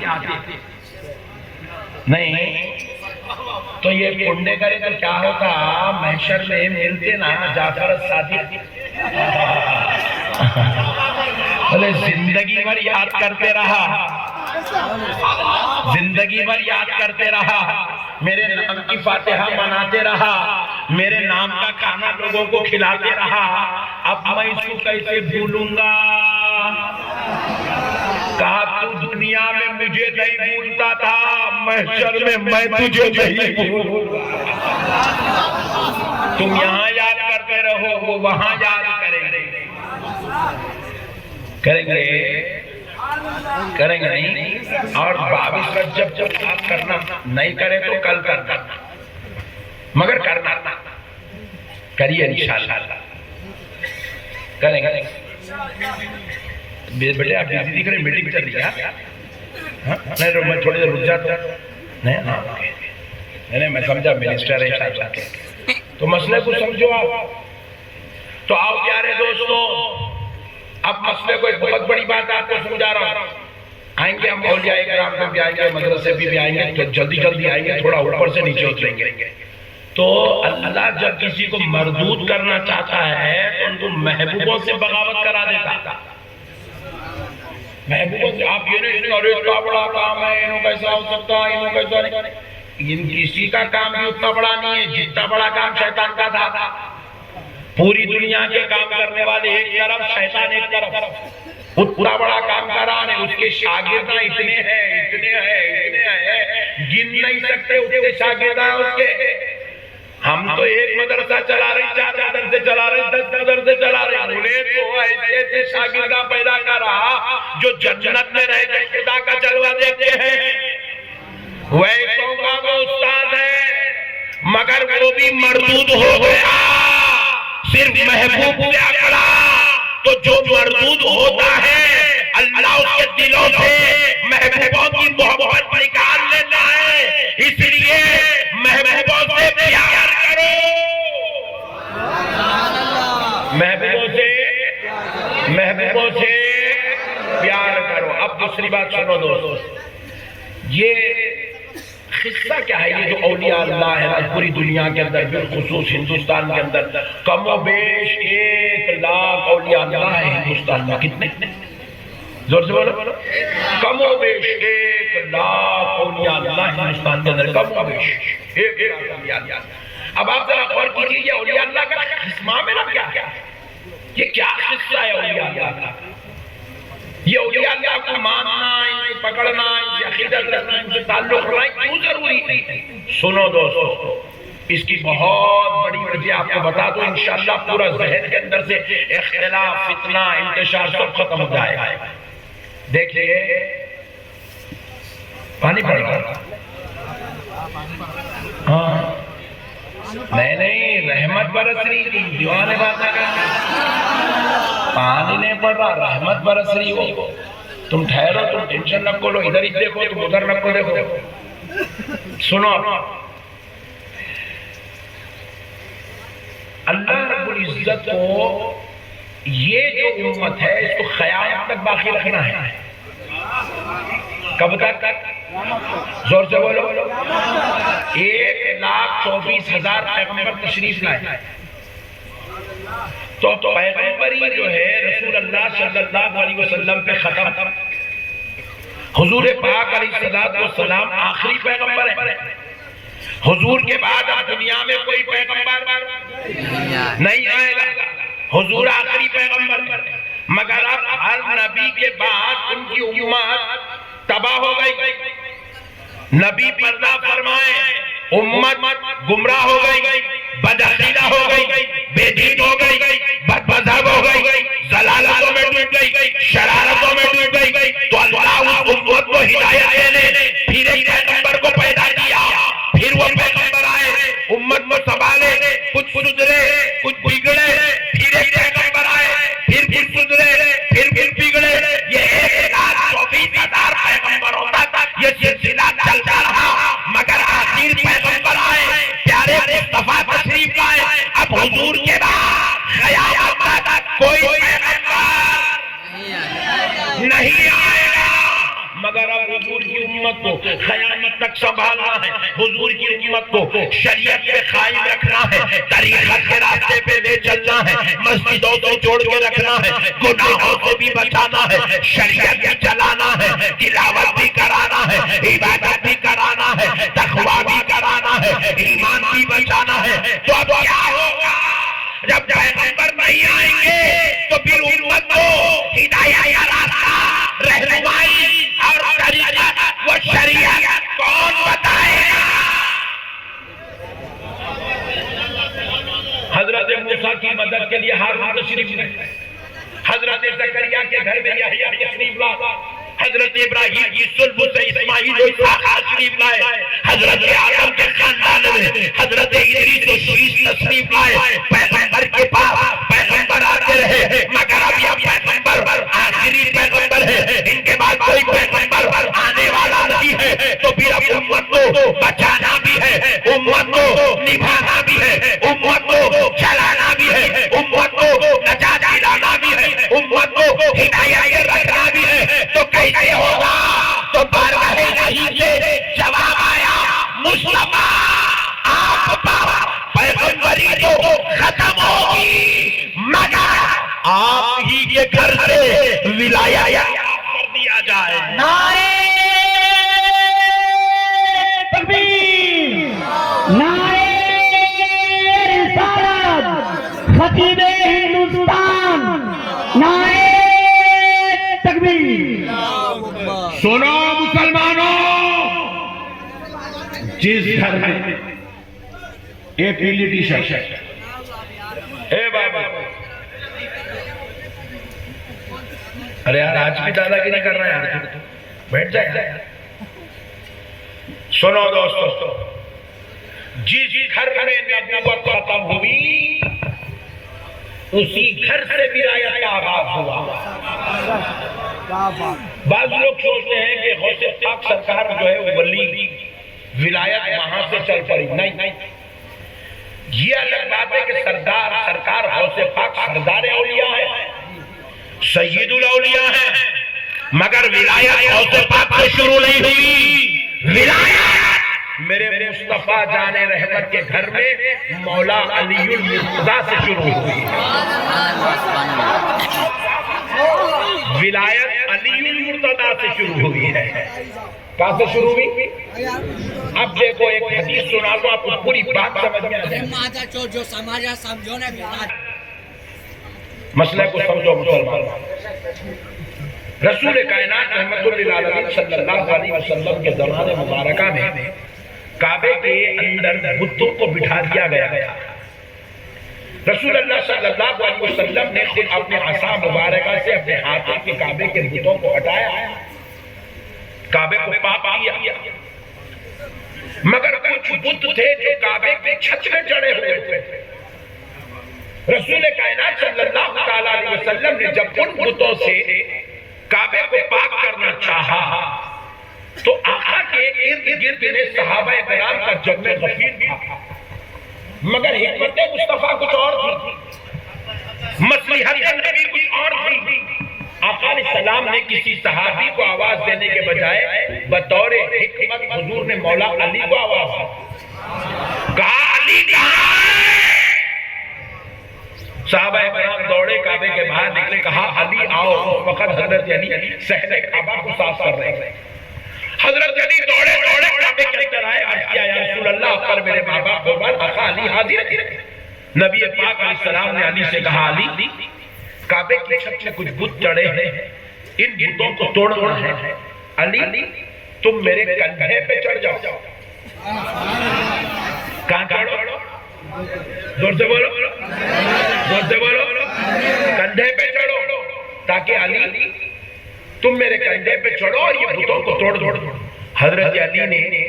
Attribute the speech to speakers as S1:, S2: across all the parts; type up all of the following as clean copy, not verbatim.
S1: आते नहीं तो ये कुंडे करे तो क्या होता, महशर में मिलते ना जाफर सादिक। बोले जिंदगी भर याद करते रहा, जिंदगी भर याद करते रहा, मेरे नाम की फातिहा मनाते रहा, मेरे नाम का खाना लोगों को खिलाते रहा, अब मैं इसको कैसे भूलूंगा। कहा तू दुनिया में मुझे नहीं भूलता था, महशर में मैं तुझे नहीं भूलूंगा। तुम यहाँ याद करते रहो, वो वहां याद करेंगे। करेंगे करेंगे नहीं। और 22 रजब जब याद करना, नहीं करे तो कल करना, मगर करना करिए इंशाअल्लाह। करेंगे बेटे, आप बिजी दिख रहे, मीटिंग चल रही है। नहीं मैं थोड़ी देर रुक जाता। नहीं नहीं मैं समझा मिनिस्टर है साहब, तो मसले को समझो आप। तो आओ प्यारे दोस्तों, अब मसले को एक बहुत बड़ी बात आपको समझा रहा हूँ। आएंगे हम औलिया इकराम में भी आएंगे, मदरसे भी आएंगे, तो जल्दी जल्दी आएंगे, थोड़ा ऊपर से नीचे उतरेंगे। तो अल्लाह जब किसी को मरदूद करना चाहता है तो उनको महबूबों से बगावत करा देता। महबूबों से आप ये नहीं, अरे इतना बड़ा काम है, इन्हों कैसा हो सकता है, इन्हों कैसा नहीं। इन किसी का काम भी उतना बड़ा नहीं है जितना बड़ा काम शैतान का था। पूरी दुनिया के काम करने वाले एक तरफ, शैतान एक तरफ। उतना बड़ा काम करा है, उसके शागिर्द इतने हैं, इतने हैं, इतने हैं, गिन नहीं सकते उतने शागिर्द हैं उसके। हम तो एक मदरसा चला रहे, 4 मदरसे चला रहे, 10 मदरसे चला रहे। उन्हें तो ऐसे ऐसे शागिर्दा पैदा करा जो जन्नत में रह गए खुदा का जलवा देखते हैं। वैसों का वो उस्ताद है, मगर वो भी मरदूद हो गया। सिर्फ महबूब से अकड़ा तो जो मरदूद होता है अल्लाह उसके दिलों से महबूबों की मोहब्बत निकाल लेता है। इसलिए महबूबों से प्यार करो, महबूबों से प्यार करो। अब दूसरी बात सुनो दोस्तों, ये किस्सा क्या है? ये जो औलिया अल्लाह है ना पूरी दुनिया के अंदर, बिलखुसूस हिंदुस्तान के अंदर कमोबेश 1 लाख औलिया अल्लाह है हिंदुस्तान में। कितने? जोर से बोलो। कमोबेश 1 लाख औलिया अल्लाह हिंदुस्तान के अंदर, कमोबेश 1 लाख औलिया अल्लाह। अब आप जरा गौर कीजिए, ये औलिया अल्लाह का किस्मा में ना क्या, ये क्या किस्सा है औलिया अल्लाह का? ये औलिया अल्लाह को मानना, इन्हें पकड़ना, इनसे अकीदत रखना, इनसे ताल्लुक रखना क्यों जरूरी है? सुनो दोस्तों, इसकी बहुत बड़ी वजह आपको बता दो, इंशाअल्लाह पूरा ज़हन के अंदर से इख्तिलाफ, फितना, इंतशार सब खत्म हो जाएगा। देखिए पानी पड़ रहा, हाँ नहीं रहमत बरस रही थी, दीवाने बात कर रहे, पानी नहीं पड़ रहा, रहमत बरस रही हो। तुम ठहरो, तुम टेंशन न लो, इधर ही देखो, तुम उधर न देखो। सुनो, अल्लाह रब्बुल इज्जत को ये जो उम्मत है इसको क़यामत तक बाकी रखना है। कब तक? जोर से बोलो। 1,24,000 पैगंबर तशरीफ लाए। तो पैगंबरी जो है रसूल अल्लाह सल्लल्लाहु अलैहि वसल्लम पे खत्म। हुजूर पाक अलैहिस्सलाम आखिरी पैगंबर है। हुजूर के बाद अब दुनिया में कोई पैगंबर नहीं आएगा। हुजूर आखिरी पैगंबर, मगर अब हर नबी के बाद उनकी उम्मत तबाह हो गई। नबी पर्दा फरमाए, उम्मत गुमराह हो गई, बदअकीदा हो गई, बेदीन हो गई, बदमज़हब हो गई, ज़लालतों में डूब गई, शरारतों में डूब गई। तो अल्लाह उस उम्मत को हिदायत देने फिर एक पैगंबर को पैदा किया। फिर वो पैगंबर आए, उम्मत को संभाले, कुछ सुधरे, कुछ बिगड़े, फिर एक पैगंबर आए, फिर कुछ सुधरे, फिर बिगड़े। ये 1,24,000 पैगंबरों तक ये सिलसिला चलता रहा, मगर आखिर पैगंबर आए, प्यारे मुस्तफा तशरीफ लाए। अब हुजूर के बाद क़यामत तक कोई पैगंबर नहीं आएगा, मगर अब हुजूर की उम्मत को क़यामत तक संभालना है, हुजूर की उम्मत को शरीयत पे कायम रखना है, तरीक़त के रास्ते पे ले चलना है, मस्जिदों को जोड़ के रखना है, गुनाहों से भी बचाना है, शरीयत भी चलाना है, तिलावत भी कराना है, इबादत भी कराना है, तक़वा भी कराना है, ईमान भी बचाना है। तो अब क्या होगा? जब पैगंबर नहीं आएंगे तो फिर उम्मत को हिदायत का रास्ता, रहनुमाई और तरीक़त व शरीयत कौन बताएगा? हजरत मूसा की मदद के लिए हारून तशरीफ लाए, हजरत ज़करिया के घर में यहया तशरीफ लाए, हजरत इब्राहीम की सुल्ब से इस्माईल और इसहाक तशरीफ लाए, हजरत आदम के खानदान में हजरत इदरीस और शीश तशरीफ लाए। पैगंबर के पास पैगंबर आते रहे, मगर अब यह पैगंबर आखिरी पैगंबर है, इनके बाद कोई पैगंबर आने वाला नहीं है। तो फिर अब उम्मत को बचाना भी है, उम्मत को निभाना भी है, उम्मत को चलाना भी है, उम्मत को नजात दिलाना भी है, उम्मत को हिदायत रखना भी है। तो कैसे होगा? तो बारगाह इलाही से जवाब आया, मुस्तफा आप पैगंबरी तो खत्म होगी, मगर आप ही के घर से विलायत कर दिया जाए।
S2: नारे तकबीर, नारे रिसालत, खतीबे हिंदुस्तान, नारे तकबीर।
S1: सुनो मुसलमानों, जिस घर में ये पीली टी शर्ट, ए बाबा, अरे यार आज भी दादागिरी कर रहा है यार, बैठ जाए। सुनो दोस्तों, जिस घर में नबूवत खत्म हुई उसी घर से विलायत का आगाज हुआ। बाज लोग सोचते हैं कि गौसे पाक सरकार जो है वो वली विलायत वहां से चल पड़ी, नहीं। ये अलग बात है कि सरकार गौसे पाक सरदार औलिया है, सैयदुल औलिया है, मगर विलायत गौसे पाक से शुरू नहीं हुई। विलायत मेरे मुस्तफा जाने रहमत के घर में मौला अलीउल मुर्तजा से शुरू हुई। विलायत अलीउल मुर्तजा से शुरू हुई है। कहां से शुरू हुई? अब देखो एक हदीस सुना दो, आपको पूरी बात समझ में आ जाए।
S2: जो समाज समझो ना,
S1: मसले को समझो मुसलमान। रसूल कायनात रहमतुल लिल आलमीन सल्लल्लाहु अलैहि वसल्लम के ज़माने मुबारका में काबे के अंदर बुतों को बिठा दिया गया। रसूलुल्लाह सल्लल्लाहु अलैहि वसल्लम ने खुद अपने आसा मुबारका से अपने हाथों के काबे के बुतों को हटाया, काबे को पाक किया। मगर कुछ बुत थे जो काबे के छत में चढ़े हुए थे। रसूल कायनात सल्लल्लाहु अलैहि वसल्लम ने जब उन बुतों से काबे को पाक करना चाहा तो आका के इर्द गिर्द में सहाबाए किराम का जम्मे गफीर था, मगर हिकमत मुस्तफा कुछ और थी, मसलहत नबी कुछ और थी। आका सलाम ने किसी सहाबी को आवाज देने के बजाय बतौर हिकमत हुजूर ने मौला अली को आवाज कहा, अली कहां है? सहाबाए किराम दौड़े, काबे के बाहर निकले, कहा अली आओ। उस वक्त हजरत अली सहने काबा को साफ कर रहे थे। हजरत अली दौड़े काबे के अंदर आए, अर्ज किया या रसूल अल्लाह पर मेरे माँ बाप कुर्बान, आका अली हाजिर है। नबी पाक अलैहिस्सलाम ने अली से कहा, अली काबे की छत में कुछ बुत चढ़े हैं, इन बुतों को तोड़ना है। अली तुम मेरे कंधे पे चढ़ जाओ। कहां चढ़ो? जोर से बोलो, जोर से बोलो। कंधे पे चढ़ो, ताकि अली तुम मेरे कंधे पे चढ़ो और ये बुतों को तोड़ दो। हजरत अली ने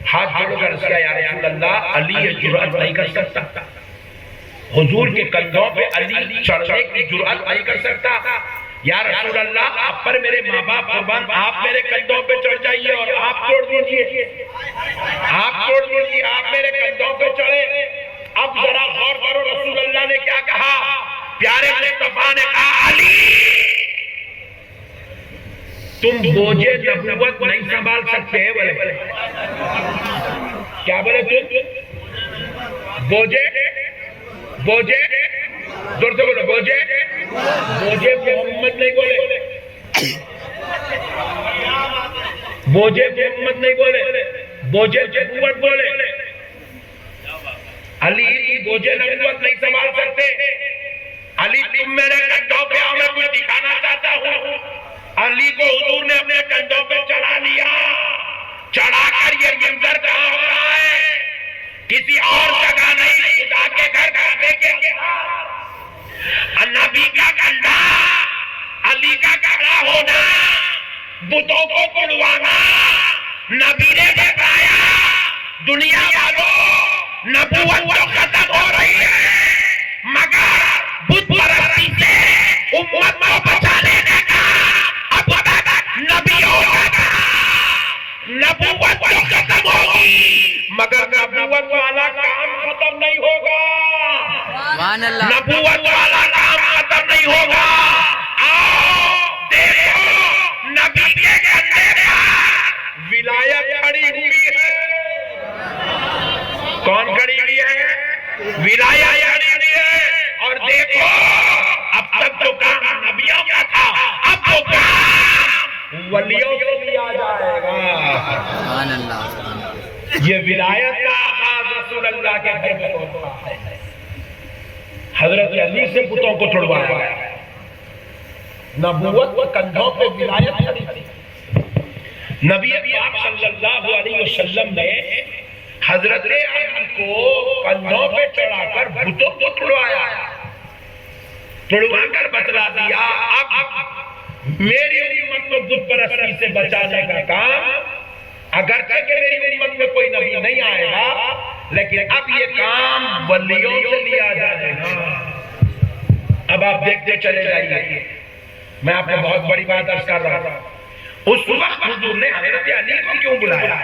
S1: हाथ जोड़कर अर्ज किया, या रसूल अल्लाह, अली ये जुर्अत नहीं कर सकता, हुजूर के कंधों पे अली चढ़ने की जुर्अत नहीं कर सकता। या रसूल अल्लाह, आप पर मेरे माँ बाप कुर्बान, आप मेरे कंधों पे चढ़ जाइए और आप तोड़ दीजिए, आप तोड़ दीजिए, आप मेरे कंधों पे चढ़े। अब जरा गौर करो, रसूल अल्लाह ने क्या कहा? प्यारे मुस्तफा ने कहा, अली तुम बोझे नबूवत नहीं संभाल सकते हैं बोले। क्या बोले तुम? बोझे बोझे जोर से बोलो, बोझे बोझे मोहम्मद नहीं बोले, बोझे मोहम्मद नहीं बोले, बोझे नबूवत बोले। अली बोझे नबूवत नहीं संभाल सकते। अली तुम मेरे कंधों पे आओ, मैं कुछ दिखाना चाहता हूँ। अली को हुजूर ने अपने कंधों पे चढ़ा लिया। चढ़ाकर ये मंजर कहाँ हो रहा है? किसी और जगह नहीं, खुदा के घर काबे के अंदर। नबी का कंधा, अली का खड़ा होना, बुतों को तोड़वाना, नबी ने बताया दुनिया वालों नबूवत तो खत्म हो रही है, मगर बुत परस्ती से उम्मत को बचा लेने का अब नबियों का नबूवत तो खत्म होगी, मगर नबूवत वाला काम खत्म नहीं होगा। नबूवत वाला काम खत्म नहीं होगा। आओ देखो नबी के कंधे पर विलायत खड़ी हुई है। कौन खड़ी हुई है? विलायत खड़ी हुई है। और देखो अब तक तो काम नबियों का था, अब तो काम वलियों से लिया जाएगा। ये विलायत का आगाज रसूल अल्लाह के घर में होता है। हजरत अली से बुतों को छुड़वाया गया। नबूवत के कंधों पे विलायत खड़ी थी। नबी पाक सल्लल्लाहु अलैहि वसल्लम ने हजरत अली को कंधों पे चढ़ाकर बुतों को छुड़वाया, छुड़वाकर बतला दिया अब मेरी उम्मत को बुत परस्ती से बचाने का काम, अगरचे कि मेरी उम्मत में कोई नबी नहीं आएगा, लेकिन अब ये काम वलियों से लिया जाएगा। अब आप देखते चले जाइए। मैं आपको बहुत बड़ी बात अर्ज कर रहा था। उस वक्त हुजूर ने हजरत अली को क्यों बुलाया?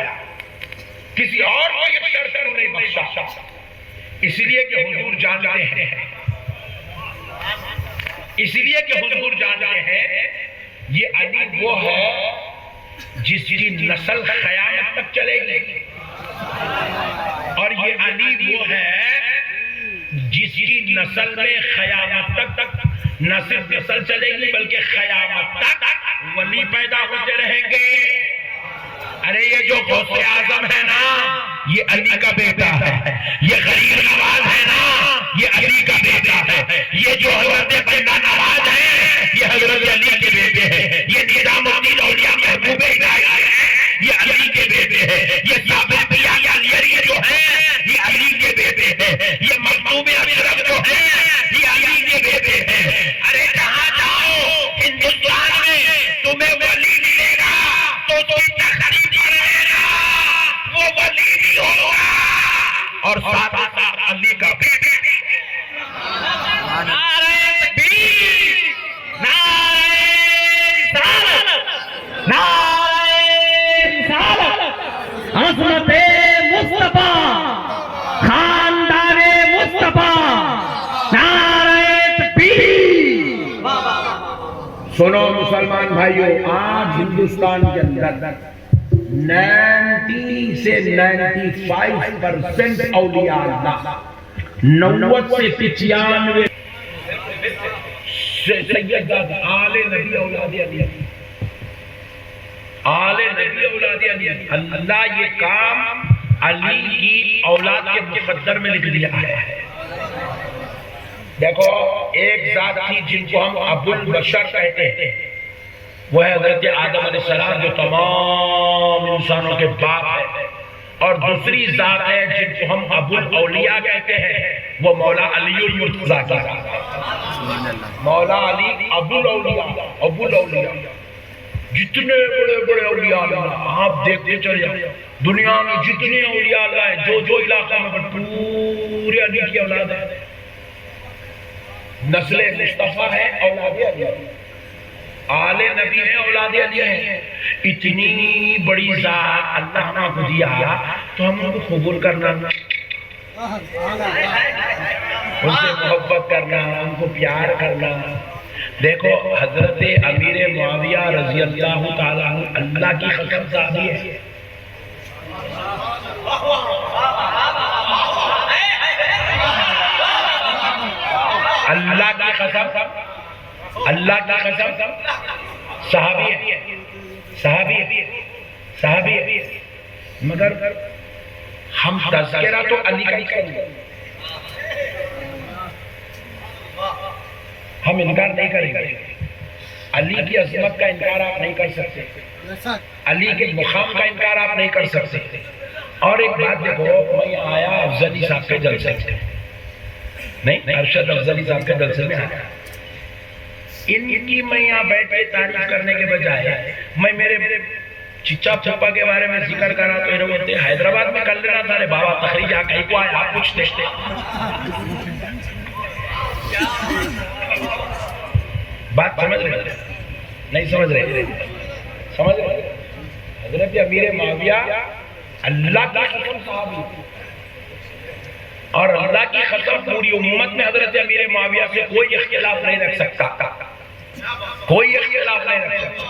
S1: किसी और को ये शर्त क्यों नहीं बख्शा? इसलिए कि हुजूर जानते हैं, इसलिए कि हुजूर जानते हैं ये अली वो है जिसकी नस्ल क़यामत तक चलेगी, और ये अली वो है जिसकी नस्ल में क़यामत तक न सिर्फ नस्ल चलेगी बल्कि क़यामत तक वली पैदा होते रहेंगे। अरे ये जो गौसे आजम है ना, ये अली का बेटा है। ये गरीब नवाज है ना, ये अली का बेटा है। ये जो हजरत बंदा नवाज है, ये हजरत अली के बेटे हैं। ये निजामुद्दीन औलिया महबूब इलाही है, ये अली के बेटे हैं। ये साबिर पिया अलियरी जो है, ये अली के बेटे हैं। ये मखदूम अशरफ जो है, ये अली के बेटे हैं। अरे जहाँ जाओ हिंदुस्तान में तुम्हें वली मिलेगा तो इसका खरीद रहेगा, वो वली भी होगा और साथ साथ अली का बेटे भी। नारे तकबीर, नारे रिसालत,
S2: नारे रिसालत, अज़मते मुस्तफा, खानदाने मुस्तफा, नारे तकबीर।
S1: सुनो मुसलमान भाइयों, आज हिंदुस्तान के अंदर 90 से 95% औलिया अल्लाह, 90 से 95 सैयद आले नबी औलाद अली, आले नबी औलाद अली। अल्लाह ये काम अली की औलाद के मुकद्दर में लिख दिया है। देखो एक जात थी जिनको हम अबुल बशर कहते हैं, वो है हजरत आदम अलैहिस्सलाम जो तमाम इंसानों के बाप है, और दूसरी जात है जिनको हम अबुल औलिया कहते हैं, वो मौला अली मुर्तज़ा की जात है। मौला अली अबुल औलिया, अबुल औलिया। जितने बड़े बड़े औलिया अल्लाह आप देखते चले जाओ, दुनिया में जितने औलिया अल्लाह है, जो जो इलाका में पूरे अली की औलाद है। नस्ले मुस्तफा है, औलाद अली, आले नबी है, औलाद अली है। इतनी बड़ी जात अल्लाह ने आपको दिया तो हम उनको कबूल करना, उनसे मोहब्बत करना, उनको प्यार करना, देखो हजरत अमीर मुआविया रजी अल्लाह ताला अन्हु अल्लाह की कसम सहाबी है। अल्लाह की कसम, अल्लाह की कसम सहाबी है, सहाबी है, सहाबी है। मगर हम तज़किरा तो अली का ही करेंगे, हम इनकार नहीं करेंगे। अली की अजमत का इनकार आप नहीं कर सकते, अली के मुकाम का इनकार आप नहीं कर सकते। और एक बात देखो, मैं आया अफजली साहब के जलसे से, नहीं अरशद अफजली साहब के जलसे में आया। इनकी मैं यहाँ बैठ के तारीफ करने के बजाय मैं मेरे चिच्चा फूफा के बारे में जिक्र करा तो इन्होंने बोलते हैदराबाद में कर लेना था। रे बाबा तकरीज कहीं को आया, आप कुछ देखते बात समझ रहे नहीं समझ रहे, समझ रहे। हजरत अमीर मुआविया अल्लाह की कसम सहाबी, और अल्लाह की कसम पूरी उम्मत में हजरत अमीर मुआविया से कोई इख्तिलाफ नहीं रख सकता, कोई इख्तिलाफ नहीं रख सकता।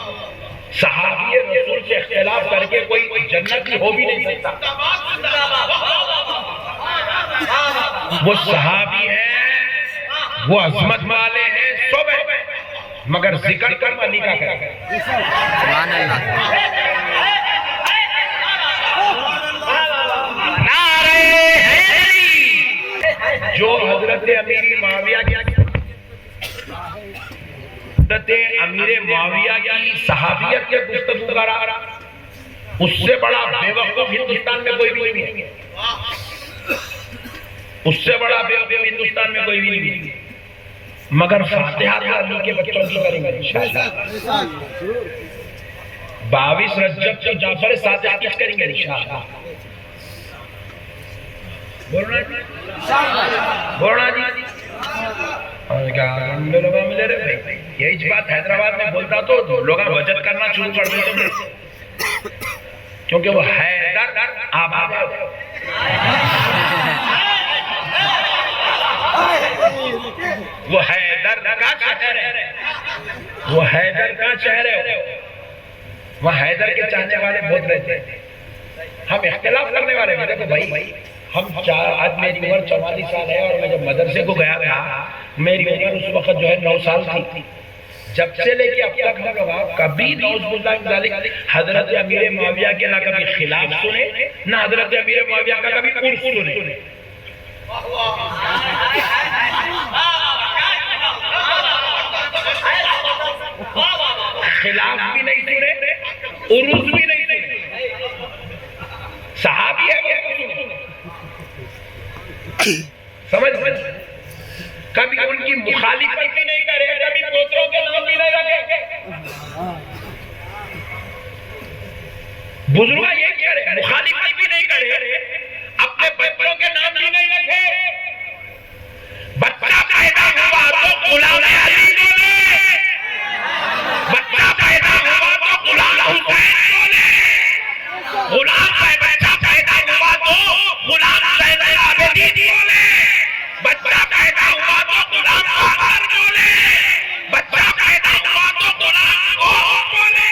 S1: सहाबी रसूल से इख्तिलाफ करके कोई जन्नती हो भी नहीं सकता। वो सहाबी है, वो अजमत वाले हैं, सब है, मगर जिक्र कर अली का कर। जो हजरत अमीर मुआविया की अमीर मुआविया की सहाबियत के गुफ्तगू करा, उससे बड़ा बेवकूफ हिंदुस्तान में कोई भी नहीं है, उससे बड़ा बेवकूफ हिंदुस्तान में कोई भी नहीं है। मगर फातिहा अली के बच्चों की करेंगे इंशाअल्लाह। 22 रजब को जाफर सादिक की करेंगे इंशाअल्लाह। बोलना जी और क्या लोग मिले रे भाई, यही बात हैदराबाद में बोलता तो लोग वजन करना शुरू कर देते, क्योंकि वो हैदर आबाद है। वो हैदर का शहर है, वो हैदर का शहर है। वह हैदर के चाहने वाले बहुत रहते हैं, हम इख्तिलाफ करने वाले हैं। देखो भाई, हम आज मेरी उम्र 44 साल है, और मैं जब मदरसे को गया था मेरी उम्र उस वक्त जो है 9 साल थी। जब से लेके अब तक हम लोग कभी हजरत अमीर मुआविया के ना कभी खिलाफ सुने, ना हजरत अमीर मुआविया का कभी उर्फ सुने। खिलाफ भी नहीं सुने, उर्फ भी नहीं सुने। सहाबी है वो, समझ कभी उनकी मुखालिफत भी नहीं करे, कभी पोतरों के नाम भी नहीं रखे। बुजुर्ग ये करे, मुखालिफत भी नहीं करे, अपने बच्चों के नाम भी नहीं रखे। बच्चा पैदा हुआ तो गुलाम अली बोले, बच्चा पैदा हुआ तो गुलाम हुसैन बोले, बच्चा पैदा हुआ तो गुलाम ज़ैनुल आबिदीन बोले, बच्चा पैदा हुआ तो गुलाम अकबर बोले, बच्चा पैदा हुआ तो गुलाम गौहर बोले।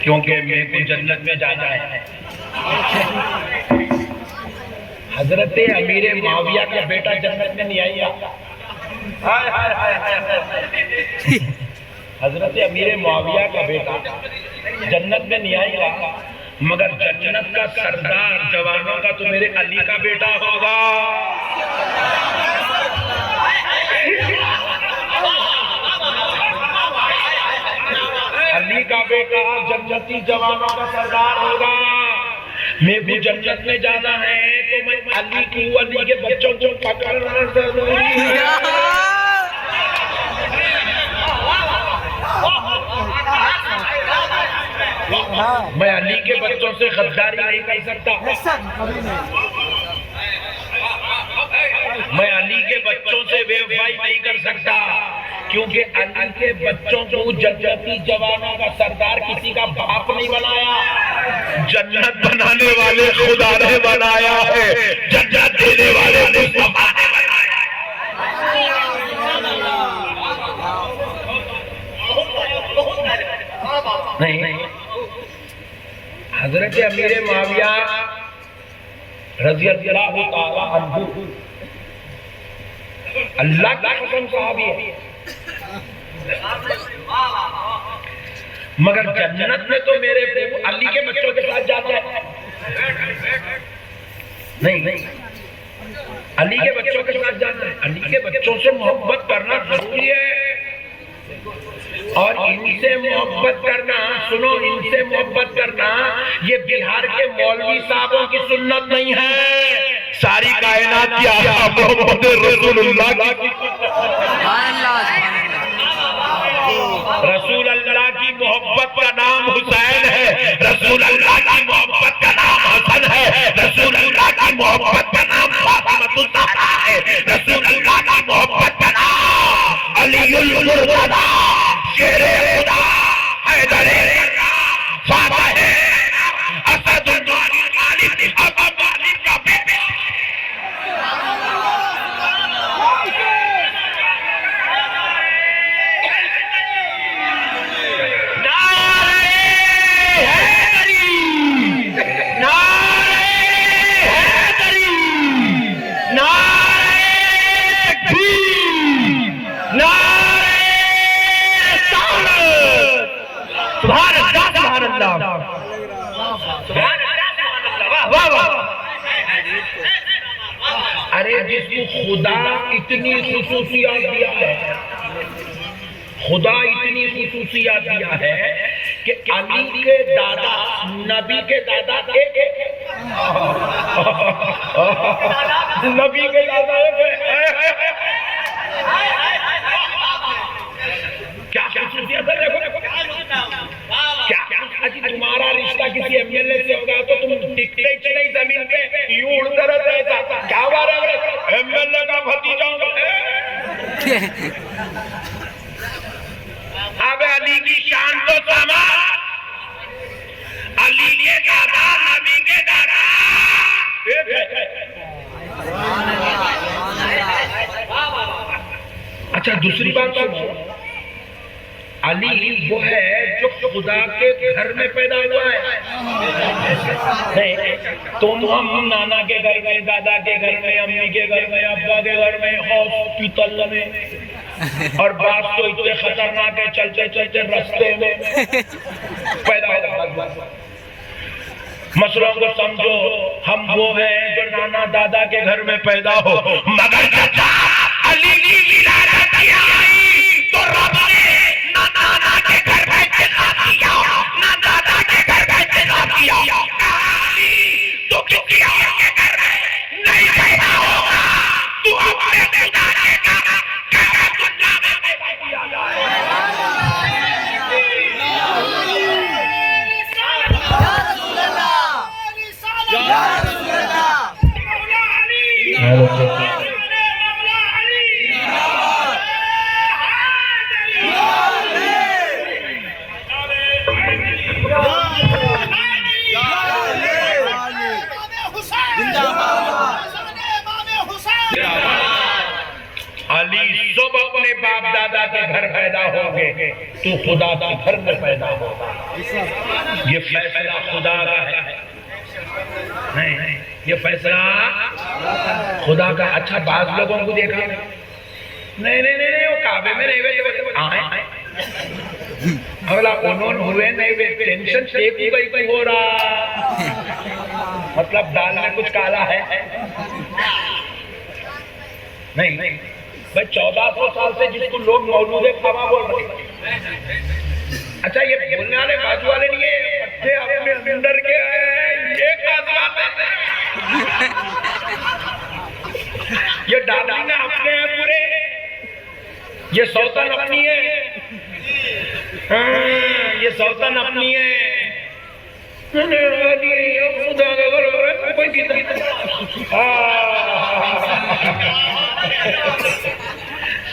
S1: क्योंकि मेरे को जन्नत में जाना है। हजरत अमीर मुआविया का बेटा जन्नत में नहीं आएगा। हजरत अमीर मुआविया का बेटा जन्नत में नहीं आएगा, मगर जन्नत का सरदार जवानों का तो मेरे अली का बेटा होगा। अली का बेटा जन्नती जवानों का सरदार होगा। मेरे को जन्नत में जाना है तो मैं अली के बच्चों को पकड़ना जरूरी है। मैं अली के बच्चों से गद्दारी नहीं कर सकता। मैं अली के बच्चों से बेवफाई नहीं कर सकता, क्योंकि अली के बच्चों को जन्नती जवानों का सरदार किसी का बाप नहीं बनाया। जन्नत बनाने वाले खुदा ने बनाया है, जन्नत देने वाले मुस्तफा ने बनाया है। नहीं, हजरत अमीर माविया रज़ी अल्लाह ताला अन्हु अल्लाह की कसम सहाबी है, मगर जन्नत में तो मेरे अली के बच्चों के साथ जाता है। नहीं, अली के बच्चों के साथ जाता है। अली के बच्चों से मोहब्बत करना जरूरी है, और इनसे मोहब्बत करना, सुनो, इनसे मोहब्बत करना ये बिहार के मौलवी साहबों की सुन्नत नहीं है, सारी कायनात की आका मोहम्मद रसूलुल्लाह की। रसूल अल्लाह की मोहब्बत का नाम हुसैन है, रसूल अल्लाह की मोहब्बत का नाम हसन है, रसूल अल्लाह की मोहब्बत का नाम फातिमातुल ज़हरा है, रसूल अल्लाह की मोहब्बत का नाम अलीउल मुर्तज़ा, शेरे खुदा, हैदरे फातिह असदुल गालिब अबू गालिब का बेटा। अरे जिसको खुदा इतनी खुसूसियात दिया है, खुदा इतनी खुसूसियात दिया है कि अली के दादा नबी के दादा एक नबी के दादा क्या खुसूसियत है? देखो क्या आज तुम्हारा रिश्ता किसी एमएलए से होगा तो तुम टिकते ही नहीं जमीन पे, यूं उड़ते रहते हैं। क्या बात है, एमएलए का भतीजा होगा। अब अली की शान तो समा, अली के दादा नबी के दादा एक है। अच्छा, दूसरी बात सुनो, अली वो है जो खुदा के घर में पैदा हुआ है। तुम हम नाना के घर में, दादा के घर में, अम्मी के घर में, अब्बा के घर में, हॉस्पिटल में, और बात तो इतने खतरनाक है, चलते चलते रास्ते में पैदा हुआ। मसलों को समझो, हम वो हैं जो नाना दादा के घर में पैदा हो, मगर चाचा अली की विलादत आई तो रब ने ना नाना के घर में पैदा किया, ना दादा के घर में पैदा किया। तो किसी और के घर में नहीं पैदा होगा, तू अपने खुदा के घर दुनिया में पैदा किया जाए। अली सब अपने बाप दादा के घर पैदा होंगे, तू खुदा के घर में पैदा होगा। ये फैसला खुदा का है। नहीं, ये फैसला खुदा का। अच्छा, बाज लोगों को देखा नहीं, वो काबे में नहीं बैठे, अगला उन्होंने हुए नहीं, टेंशन शेक ही हो रहा, मतलब दाल में कुछ काला है। नहीं भाई, 1400 साल से जिसको लोग मौलूद खावा बोल रहे, अच्छा ये बोलने वाले बाजू वाले नहीं है, पट्टे अपने अंदर के हैं, ये खास बात है। ये डार्लिंग अपने हैं पूरे, ये सौतन अपनी है, ये सौतन अपनी है।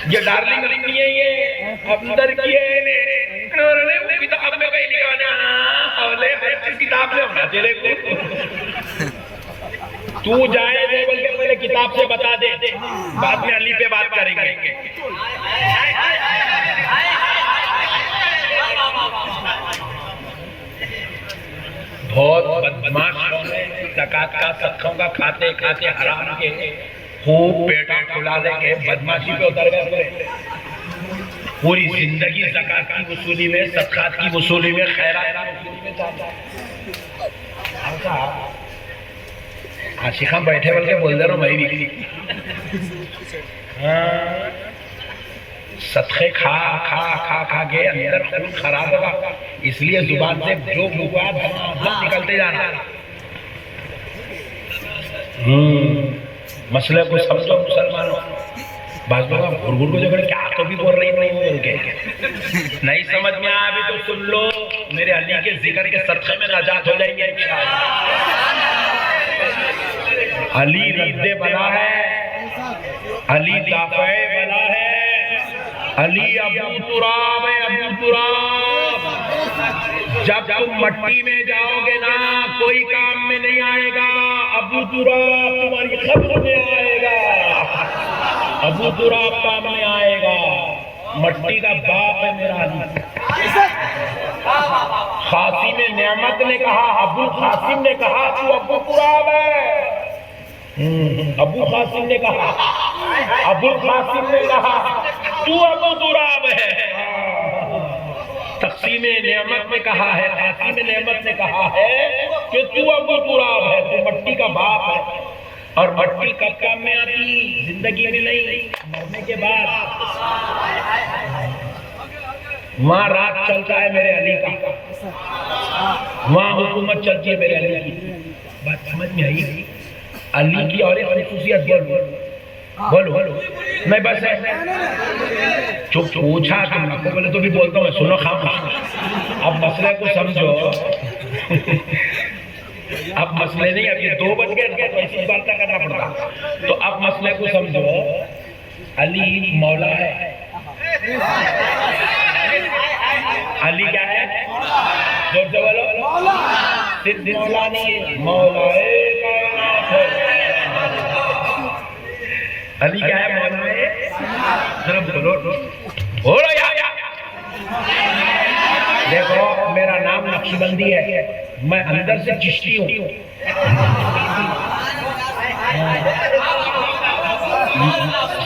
S1: ये डार्लिंग अपनी है, ये अंदर की है। किताब में कहीं लिखा किताब में होना तेरे को, तू जाए दे बोल के पहले किताब से बता दे, बाद में अली पे बात करेंगे। बहुत बदमाश लोग हैं, ज़कात का सदकों का खाते खाते हराम के खूब पेटा खुला देके बदमाशी पे उतर गए। पूरी जिंदगी ज़कात की वसूली में, सदकात की वसूली में, खैरात की वसूली में चाहता है। आशिका बैठे बल्कि बोल दे रहा हूँ मैं भी, सदके खा खा खा खा के अंदर खून खराब होगा, इसलिए जुबान से जो हुआ निकलते जाना। मसले को समझो मुसलमानों, बाजू का घुर को जो क्या तो भी बोल रही नहीं बोल के नहीं समझ में आया अभी तो सुन लो, मेरे अली के जिक्र के सदक़े में नजात हो जाएंगे इंशाअल्लाह। अली रद्दे बला है, अली दाफ़े बला है, अली अबू तुराब है, अबू तुराब। जब तुम मट्टी में जाओगे ना कोई काम में नहीं आएगा, अबू तुराब तुम्हारी खबर में आएगा, अबू तुराब काम में आएगा। मट्टी का बाप है मेरा अली। खासिम नेमत ने कहा, अबू खासिम ने कहा तू अबू तुराब है। अबू खासिम ने कहा, अबू खासिम ने कहा तू अबू तुराब है। तक़सीम नेमत ने कहा है, खासिम नेमत ने कहा है कि तू अबू तुराब है, तू मट्टी का बाप है। और मट्टी कब काम में आती? जिंदगी में नहीं, मरने के बाद। वहाँ राज चलता है मेरे अली का, वहाँ हुकूमत चलती है मेरे अली की। बात समझ में आई? अली की और एक खुसूसियत बोलो मैं बस चुप पूछा तुम आपको बोले तो भी बोलता हूँ मैं, सुनो खाम। अब मसले को समझो। अब मसले नहीं, अब ये 2 बज गए तो ऐसी बात करना पड़ता। तो अब मसले को समझो, अली मौला है। अली क्या है? जोर से बोलो। सिर्फ मौला नहीं, मौला अली क्या है? मौला है। जरा बोलो यार। देखो मेरा नाम नक्शबंदी है, मैं अंदर से चिश्ती हूँ।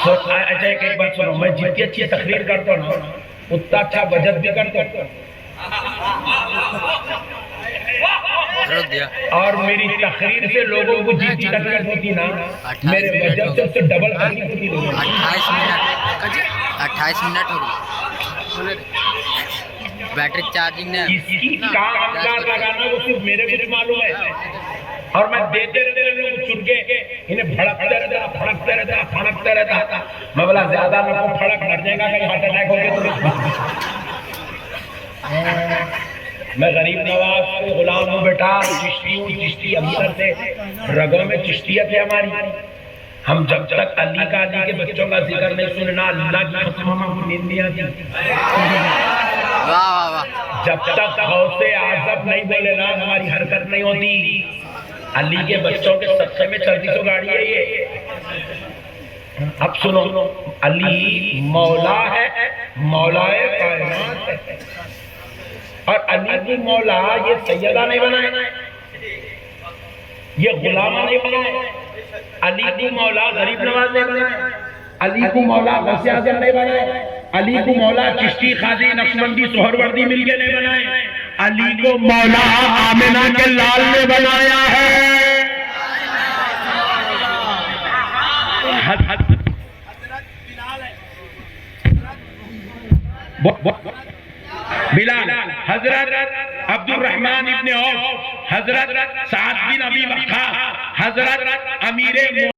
S1: अच्छा एक बात सुनो, मैं जितनी अच्छी तकरीर करता हूँ ना उतना अच्छा बजट भी करता हूँ। और मेरी तकरीर से लोगों को जितनी तकलीफ होती ना, मेरे बजट से उससे डबल तकलीफ होती लोगों को।
S3: 28 मिनट हो गई, बैटरी चार्जिंग ने
S1: किसकी काम अंदाज लगाना वो सिर्फ मेरे को मालूम है। और मैं देते रहते लोगों को चुन के इन्हें फड़कते रहता। मैं बोला ज्यादा मेरे को फड़क लग जाएगा, कहीं हार्ट अटैक हो गया तो। मैं गरीब नवाज के गुलाम हूँ बेटा, चिश्ती हूँ, चिश्ती अंदर से रगों में चिश्तियत है हमारी। हम जब तक अली के बच्चों का जिक्र नहीं सुनना, अल्लाह की कसम हमको नींद नहीं आती। जब तक गौसे आज़म नहीं बोले ना हमारी हरकत नहीं होती। अली के बच्चों के सदक़े में चलती तो गाड़ी है ये। अब सुनो, अली मौला है, मौलाए कायनात है। और अली की मौला ये सैयदा नहीं बनाए, ये गुलामा नहीं बनाए। अली की मौला गरीब नवाज नहीं बनाए, अली को मौला गौसे आज़म नहीं बनाए, अली को मौला चिश्ती खादी नक्शबंदी सोहरवर्दी मिलके नहीं बनाए, अली को मौला आमिना के लाल ने बनाया है। बिलाल, हजरत अब्दुल रहमान इब्ने औफ, हजरत साद बिन अबी वक्कास, हजरत अमीर